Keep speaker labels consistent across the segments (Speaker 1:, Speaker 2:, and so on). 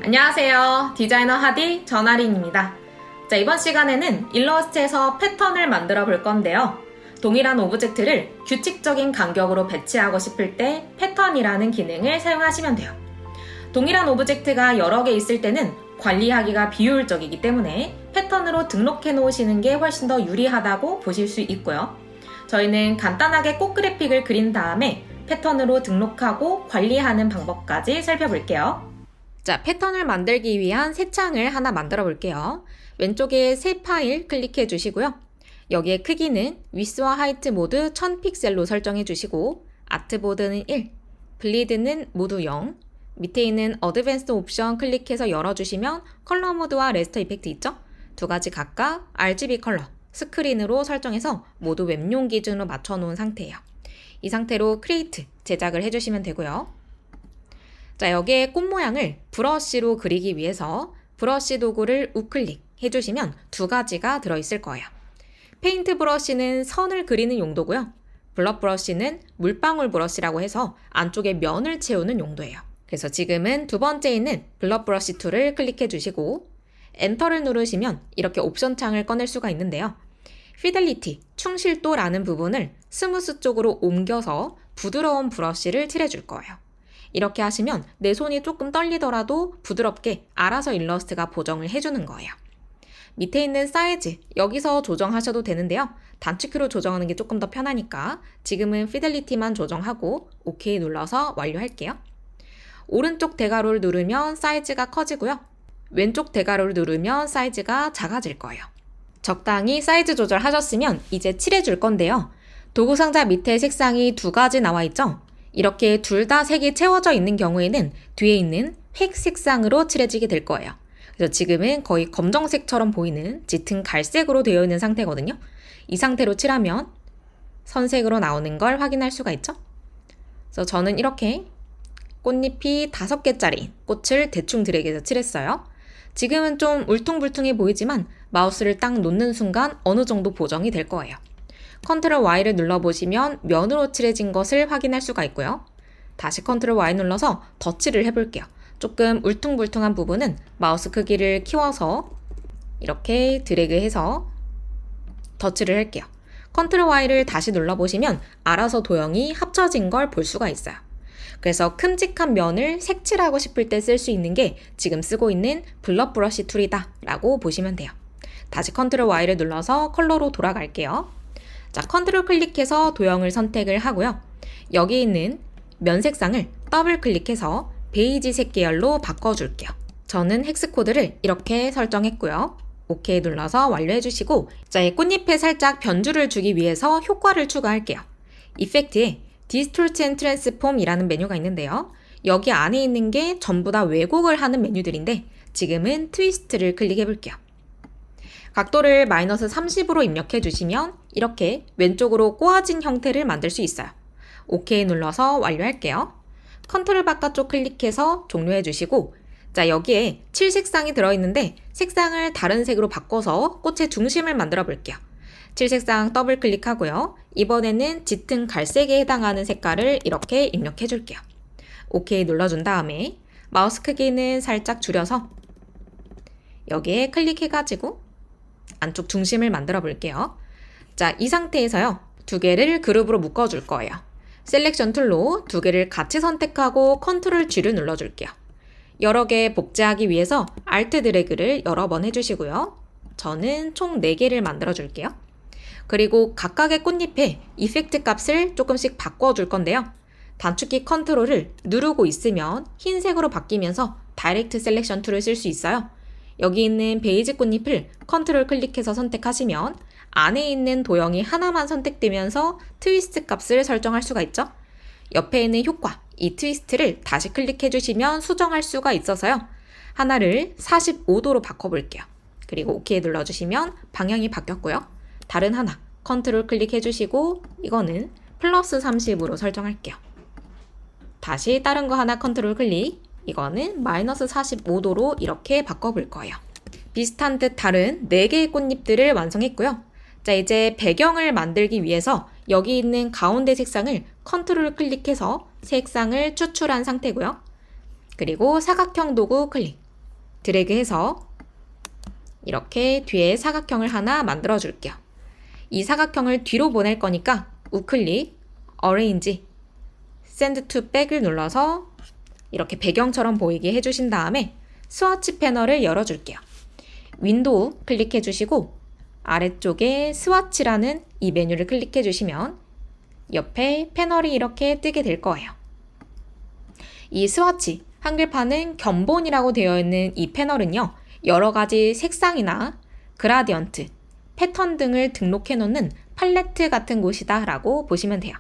Speaker 1: 안녕하세요. 디자이너 하디 전아린입니다. 자, 이번 시간에는 일러스트에서 패턴을 만들어 볼 건데요. 동일한 오브젝트를 규칙적인 간격으로 배치하고 싶을 때 패턴이라는 기능을 사용하시면 돼요. 동일한 오브젝트가 여러 개 있을 때는 관리하기가 비효율적이기 때문에 패턴으로 등록해 놓으시는 게 훨씬 더 유리하다고 보실 수 있고요. 저희는 간단하게 꽃 그래픽을 그린 다음에 패턴으로 등록하고 관리하는 방법까지 살펴볼게요. 자, 패턴을 만들기 위한 새 창을 하나 만들어 볼게요. 왼쪽에 새 파일 클릭해 주시고요. 여기에 크기는 위스와 하이트 모두 1000픽셀로 설정해 주시고 아트보드는 1, 블리드는 모두 0, 밑에 있는 어드밴스드 옵션 클릭해서 열어주시면 컬러 모드와 레스터 이펙트 있죠? 두 가지 각각 RGB 컬러, 스크린으로 설정해서 모두 웹용 기준으로 맞춰놓은 상태예요. 이 상태로 크리에이트, 제작을 해주시면 되고요. 자, 여기에 꽃 모양을 브러쉬로 그리기 위해서 브러쉬 도구를 우클릭 해주시면 두 가지가 들어있을 거예요. 페인트 브러쉬는 선을 그리는 용도고요. 블러 브러쉬는 물방울 브러쉬라고 해서 안쪽에 면을 채우는 용도예요. 그래서 지금은 두 번째 있는 블러 브러쉬 툴을 클릭해 주시고 엔터를 누르시면 이렇게 옵션 창을 꺼낼 수가 있는데요. 피델리티, 충실도라는 부분을 스무스 쪽으로 옮겨서 부드러운 브러쉬를 칠해줄 거예요. 이렇게 하시면 내 손이 조금 떨리더라도 부드럽게 알아서 일러스트가 보정을 해주는 거예요. 밑에 있는 사이즈, 여기서 조정하셔도 되는데요. 단축키로 조정하는 게 조금 더 편하니까 지금은 피델리티만 조정하고 OK 눌러서 완료할게요. 오른쪽 대괄호를 누르면 사이즈가 커지고요. 왼쪽 대괄호를 누르면 사이즈가 작아질 거예요. 적당히 사이즈 조절하셨으면 이제 칠해줄 건데요. 도구 상자 밑에 색상이 두 가지 나와 있죠? 이렇게 둘 다 색이 채워져 있는 경우에는 뒤에 있는 획 색상으로 칠해지게 될 거예요. 그래서 지금은 거의 검정색처럼 보이는 짙은 갈색으로 되어 있는 상태거든요. 이 상태로 칠하면 선색으로 나오는 걸 확인할 수가 있죠. 그래서 저는 이렇게 꽃잎이 5개짜리 꽃을 대충 드래그해서 칠했어요. 지금은 좀 울퉁불퉁해 보이지만 마우스를 딱 놓는 순간 어느 정도 보정이 될 거예요. 컨트롤 Y를 눌러보시면 면으로 칠해진 것을 확인할 수가 있고요. 다시 컨트롤 Y 눌러서 덧칠을 해볼게요. 조금 울퉁불퉁한 부분은 마우스 크기를 키워서 이렇게 드래그해서 덧칠을 할게요. 컨트롤 Y를 다시 눌러보시면 알아서 도형이 합쳐진 걸 볼 수가 있어요. 그래서 큼직한 면을 색칠하고 싶을 때 쓸 수 있는 게 지금 쓰고 있는 블러 브러쉬 툴이다 라고 보시면 돼요. 다시 컨트롤 Y를 눌러서 컬러로 돌아갈게요. 자, 컨트롤 클릭해서 도형을 선택을 하고요. 여기 있는 면 색상을 더블 클릭해서 베이지색 계열로 바꿔줄게요. 저는 헥스 코드를 이렇게 설정했고요. OK 눌러서 완료해주시고 자, 이 꽃잎에 살짝 변주를 주기 위해서 효과를 추가할게요. 이펙트에 디스톨트 앤 트랜스폼 이라는 메뉴가 있는데요. 여기 안에 있는 게 전부 다 왜곡을 하는 메뉴들인데 지금은 트위스트를 클릭해 볼게요. 각도를 마이너스 30으로 입력해 주시면 이렇게 왼쪽으로 꼬아진 형태를 만들 수 있어요. OK 눌러서 완료할게요. 컨트롤 바깥쪽 클릭해서 종료해 주시고 자, 여기에 칠 색상이 들어있는데 색상을 다른 색으로 바꿔서 꽃의 중심을 만들어 볼게요. 칠 색상 더블 클릭하고요. 이번에는 짙은 갈색에 해당하는 색깔을 이렇게 입력해 줄게요. OK 눌러준 다음에 마우스 크기는 살짝 줄여서 여기에 클릭해가지고 안쪽 중심을 만들어 볼게요. 자, 이 상태에서요. 두 개를 그룹으로 묶어줄 거예요. 셀렉션 툴로 두 개를 같이 선택하고 컨트롤 G를 눌러줄게요. 여러 개 복제하기 위해서 Alt 드래그를 여러 번 해주시고요. 저는 총 4개를 만들어 줄게요. 그리고 각각의 꽃잎에 이펙트 값을 조금씩 바꿔줄 건데요. 단축키 컨트롤을 누르고 있으면 흰색으로 바뀌면서 다이렉트 셀렉션 툴을 쓸 수 있어요. 여기 있는 베이지 꽃잎을 컨트롤 클릭해서 선택하시면 안에 있는 도형이 하나만 선택되면서 트위스트 값을 설정할 수가 있죠. 옆에 있는 효과, 이 트위스트를 다시 클릭해 주시면 수정할 수가 있어서요. 하나를 45도로 바꿔볼게요. 그리고 OK 눌러주시면 방향이 바뀌었고요. 다른 하나 컨트롤 클릭해 주시고 이거는 플러스 30으로 설정할게요. 다시 다른 거 하나 컨트롤 클릭, 이거는 마이너스 45도로 이렇게 바꿔볼 거예요. 비슷한 듯 다른 4개의 꽃잎들을 완성했고요. 자, 이제 배경을 만들기 위해서 여기 있는 가운데 색상을 컨트롤 클릭해서 색상을 추출한 상태고요. 그리고 사각형 도구 클릭, 드래그해서 이렇게 뒤에 사각형을 하나 만들어 줄게요. 이 사각형을 뒤로 보낼 거니까 우클릭, Arrange, Send to Back을 눌러서 이렇게 배경처럼 보이게 해주신 다음에 스와치 패널을 열어줄게요. 윈도우 클릭해 주시고 아래쪽에 스와치라는 이 메뉴를 클릭해 주시면 옆에 패널이 이렇게 뜨게 될 거예요. 이 스와치, 한글판은 견본이라고 되어 있는 이 패널은요, 여러 가지 색상이나 그라디언트, 패턴 등을 등록해 놓는 팔레트 같은 곳이다 라고 보시면 돼요.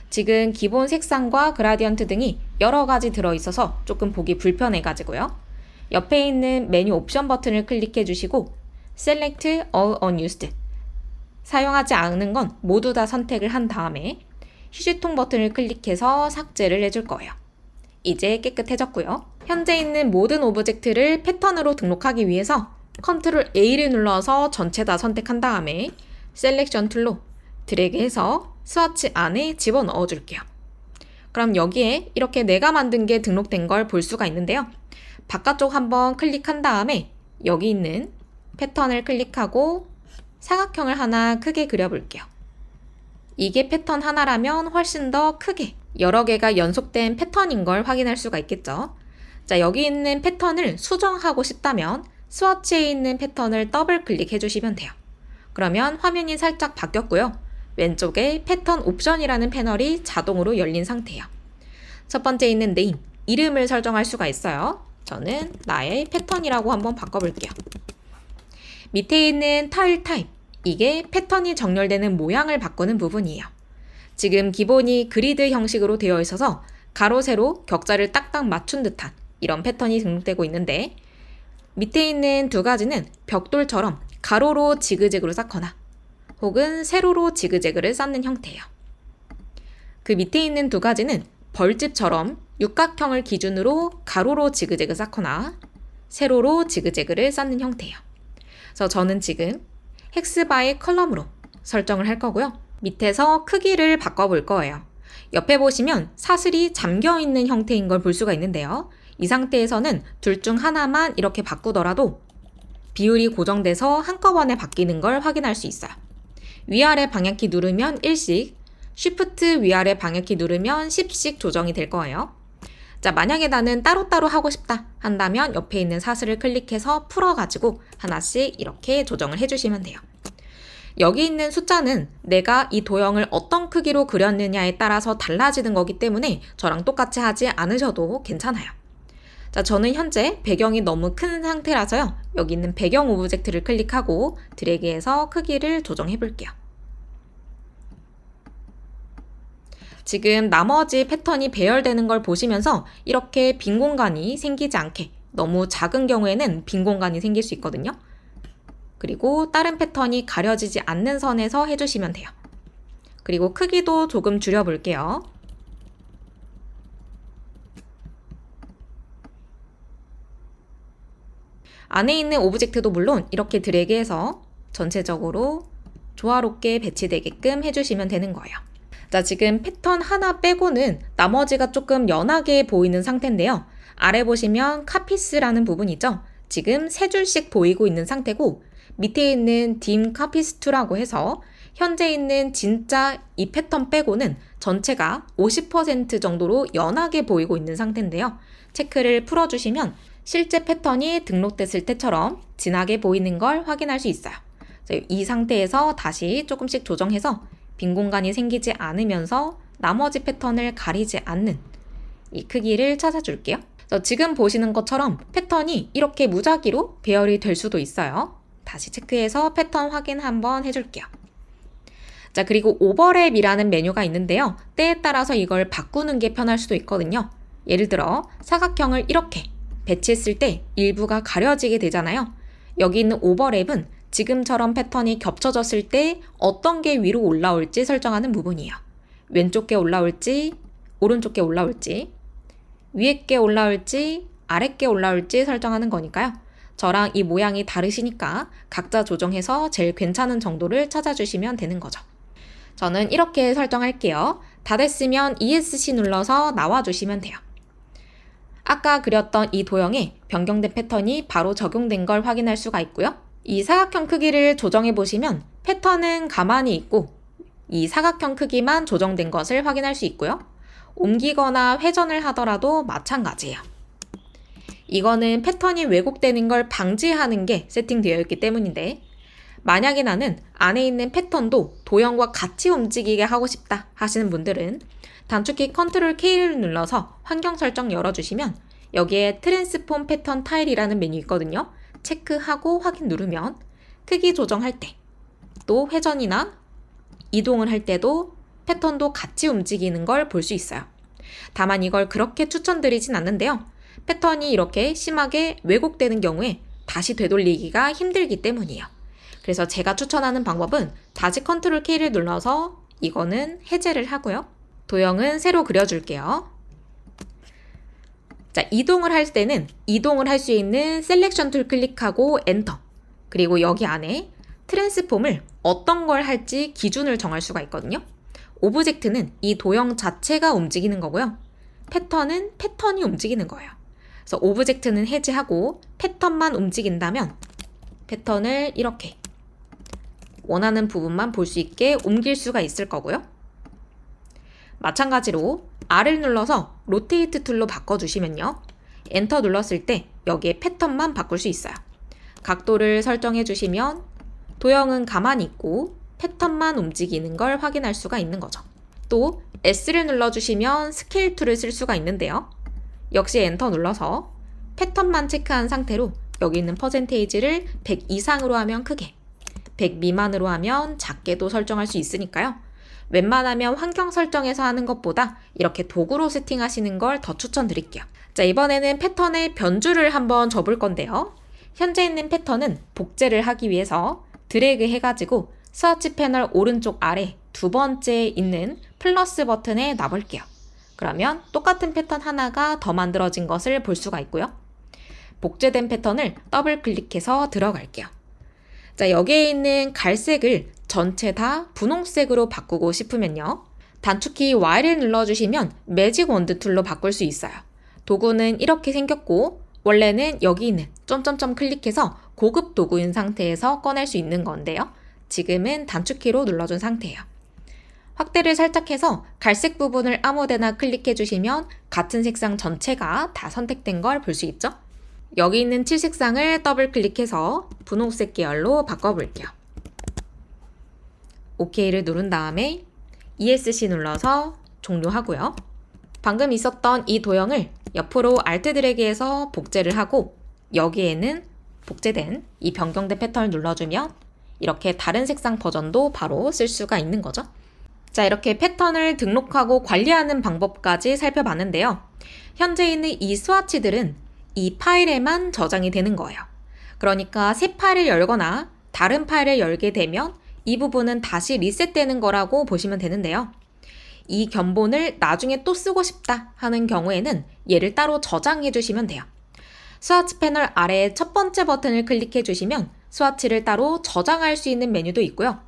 Speaker 1: 지금 기본 색상과 그라디언트 등이 여러 가지 들어있어서 조금 보기 불편해 가지고요. 옆에 있는 메뉴 옵션 버튼을 클릭해 주시고 Select All Unused, 사용하지 않는 건 모두 다 선택을 한 다음에 휴지통 버튼을 클릭해서 삭제를 해줄 거예요. 이제 깨끗해졌고요. 현재 있는 모든 오브젝트를 패턴으로 등록하기 위해서 Ctrl A를 눌러서 전체 다 선택한 다음에 셀렉션 툴로 드래그해서 스와치 안에 집어넣어 줄게요. 그럼 여기에 이렇게 내가 만든 게 등록된 걸 볼 수가 있는데요. 바깥쪽 한번 클릭한 다음에 여기 있는 패턴을 클릭하고 사각형을 하나 크게 그려볼게요. 이게 패턴 하나라면 훨씬 더 크게 여러 개가 연속된 패턴인 걸 확인할 수가 있겠죠. 자, 여기 있는 패턴을 수정하고 싶다면 스와치에 있는 패턴을 더블 클릭해 주시면 돼요. 그러면 화면이 살짝 바뀌었고요. 왼쪽에 패턴 옵션이라는 패널이 자동으로 열린 상태예요. 첫 번째 있는 네임, 이름을 설정할 수가 있어요. 저는 나의 패턴이라고 한번 바꿔볼게요. 밑에 있는 타일 타입, 이게 패턴이 정렬되는 모양을 바꾸는 부분이에요. 지금 기본이 그리드 형식으로 되어 있어서 가로, 세로, 격자를 딱딱 맞춘 듯한 이런 패턴이 등록되고 있는데 밑에 있는 두 가지는 벽돌처럼 가로로 지그재그로 쌓거나 혹은 세로로 지그재그를 쌓는 형태예요. 그 밑에 있는 두 가지는 벌집처럼 육각형을 기준으로 가로로 지그재그 쌓거나 세로로 지그재그를 쌓는 형태예요. 그래서 저는 지금 헥스 바이 컬럼으로 설정을 할 거고요. 밑에서 크기를 바꿔볼 거예요. 옆에 보시면 사슬이 잠겨있는 형태인 걸 볼 수가 있는데요. 이 상태에서는 둘 중 하나만 이렇게 바꾸더라도 비율이 고정돼서 한꺼번에 바뀌는 걸 확인할 수 있어요. 위아래 방향키 누르면 1씩, Shift 위아래 방향키 누르면 10씩 조정이 될 거예요. 자, 만약에 나는 따로따로 하고 싶다 한다면 옆에 있는 사슬을 클릭해서 풀어가지고 하나씩 이렇게 조정을 해주시면 돼요. 여기 있는 숫자는 내가 이 도형을 어떤 크기로 그렸느냐에 따라서 달라지는 거기 때문에 저랑 똑같이 하지 않으셔도 괜찮아요. 자, 저는 현재 배경이 너무 큰 상태라서요. 여기 있는 배경 오브젝트를 클릭하고 드래그해서 크기를 조정해 볼게요. 지금 나머지 패턴이 배열되는 걸 보시면서 이렇게 빈 공간이 생기지 않게, 너무 작은 경우에는 빈 공간이 생길 수 있거든요. 그리고 다른 패턴이 가려지지 않는 선에서 해주시면 돼요. 그리고 크기도 조금 줄여볼게요. 안에 있는 오브젝트도 물론 이렇게 드래그해서 전체적으로 조화롭게 배치되게끔 해주시면 되는 거예요. 자, 지금 패턴 하나 빼고는 나머지가 조금 연하게 보이는 상태인데요. 아래 보시면 카피스라는 부분이죠. 지금 세 줄씩 보이고 있는 상태고 밑에 있는 dim 카피스투라고 해서 현재 있는 진짜 이 패턴 빼고는 전체가 50% 정도로 연하게 보이고 있는 상태인데요. 체크를 풀어주시면 실제 패턴이 등록됐을 때처럼 진하게 보이는 걸 확인할 수 있어요. 이 상태에서 다시 조금씩 조정해서 빈 공간이 생기지 않으면서 나머지 패턴을 가리지 않는 이 크기를 찾아줄게요. 지금 보시는 것처럼 패턴이 이렇게 무작위로 배열이 될 수도 있어요. 다시 체크해서 패턴 확인 한번 해줄게요. 자, 그리고 오버랩이라는 메뉴가 있는데요. 때에 따라서 이걸 바꾸는 게 편할 수도 있거든요. 예를 들어 사각형을 이렇게 배치했을 때 일부가 가려지게 되잖아요. 여기 있는 오버랩은 지금처럼 패턴이 겹쳐졌을 때 어떤 게 위로 올라올지 설정하는 부분이에요. 왼쪽 게 올라올지, 오른쪽 게 올라올지, 위에 게 올라올지, 아래 게 올라올지 설정하는 거니까요. 저랑 이 모양이 다르시니까 각자 조정해서 제일 괜찮은 정도를 찾아주시면 되는 거죠. 저는 이렇게 설정할게요. 다 됐으면 ESC 눌러서 나와주시면 돼요. 아까 그렸던 이 도형에 변경된 패턴이 바로 적용된 걸 확인할 수가 있고요. 이 사각형 크기를 조정해 보시면 패턴은 가만히 있고 이 사각형 크기만 조정된 것을 확인할 수 있고요. 옮기거나 회전을 하더라도 마찬가지예요. 이거는 패턴이 왜곡되는 걸 방지하는 게 세팅되어 있기 때문인데, 만약에 나는 안에 있는 패턴도 도형과 같이 움직이게 하고 싶다 하시는 분들은 단축키 컨트롤 K를 눌러서 환경 설정 열어주시면 여기에 트랜스폼 패턴 타일이라는 메뉴 있거든요. 체크하고 확인 누르면 크기 조정할 때, 또 회전이나 이동을 할 때도 패턴도 같이 움직이는 걸 볼 수 있어요. 다만 이걸 그렇게 추천드리진 않는데요. 패턴이 이렇게 심하게 왜곡되는 경우에 다시 되돌리기가 힘들기 때문이에요. 그래서 제가 추천하는 방법은 다시 컨트롤 K를 눌러서 이거는 해제를 하고요. 도형은 새로 그려줄게요. 자, 이동을 할 때는 이동을 할 수 있는 셀렉션 툴 클릭하고 엔터. 그리고 여기 안에 트랜스폼을 어떤 걸 할지 기준을 정할 수가 있거든요. 오브젝트는 이 도형 자체가 움직이는 거고요. 패턴은 패턴이 움직이는 거예요. 그래서 오브젝트는 해제하고 패턴만 움직인다면 패턴을 이렇게 원하는 부분만 볼 수 있게 옮길 수가 있을 거고요. 마찬가지로 R을 눌러서 로테이트 툴로 바꿔주시면요. 엔터 눌렀을 때 여기에 패턴만 바꿀 수 있어요. 각도를 설정해 주시면 도형은 가만히 있고 패턴만 움직이는 걸 확인할 수가 있는 거죠. 또 S를 눌러주시면 스케일 툴을 쓸 수가 있는데요. 역시 엔터 눌러서 패턴만 체크한 상태로 여기 있는 퍼센테이지를 100 이상으로 하면 크게, 100 미만으로 하면 작게도 설정할 수 있으니까요. 웬만하면 환경 설정에서 하는 것보다 이렇게 도구로 세팅하시는 걸 더 추천드릴게요. 자, 이번에는 패턴의 변주를 한번 줘볼 건데요. 현재 있는 패턴은 복제를 하기 위해서 드래그 해가지고 스와치 패널 오른쪽 아래 두 번째에 있는 플러스 버튼에 놔볼게요. 그러면 똑같은 패턴 하나가 더 만들어진 것을 볼 수가 있고요. 복제된 패턴을 더블 클릭해서 들어갈게요. 자, 여기에 있는 갈색을 전체 다 분홍색으로 바꾸고 싶으면요. 단축키 Y를 눌러주시면 매직 원드 툴로 바꿀 수 있어요. 도구는 이렇게 생겼고 원래는 여기 있는 점점점 클릭해서 고급 도구인 상태에서 꺼낼 수 있는 건데요. 지금은 단축키로 눌러준 상태예요. 확대를 살짝 해서 갈색 부분을 아무데나 클릭해 주시면 같은 색상 전체가 다 선택된 걸 볼 수 있죠. 여기 있는 칠색상을 더블 클릭해서 분홍색 계열로 바꿔볼게요. OK를 누른 다음에 ESC 눌러서 종료하고요. 방금 있었던 이 도형을 옆으로 Alt 드래그해서 복제를 하고 여기에는 복제된 이 변경된 패턴을 눌러주면 이렇게 다른 색상 버전도 바로 쓸 수가 있는 거죠. 자, 이렇게 패턴을 등록하고 관리하는 방법까지 살펴봤는데요. 현재 있는 이 스와치들은 이 파일에만 저장이 되는 거예요. 그러니까 새 파일을 열거나 다른 파일을 열게 되면 이 부분은 다시 리셋되는 거라고 보시면 되는데요. 이 견본을 나중에 또 쓰고 싶다 하는 경우에는 얘를 따로 저장해 주시면 돼요. 스와치 패널 아래 첫 번째 버튼을 클릭해 주시면 스와치를 따로 저장할 수 있는 메뉴도 있고요.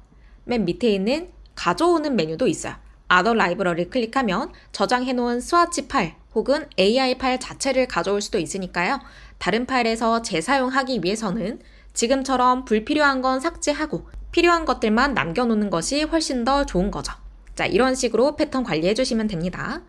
Speaker 1: 맨 밑에 있는 가져오는 메뉴도 있어요. Other Library를 클릭하면 저장해 놓은 스와치 파일 혹은 AI 파일 자체를 가져올 수도 있으니까요. 다른 파일에서 재사용하기 위해서는 지금처럼 불필요한 건 삭제하고 필요한 것들만 남겨놓는 것이 훨씬 더 좋은 거죠. 자, 이런 식으로 패턴 관리해 주시면 됩니다.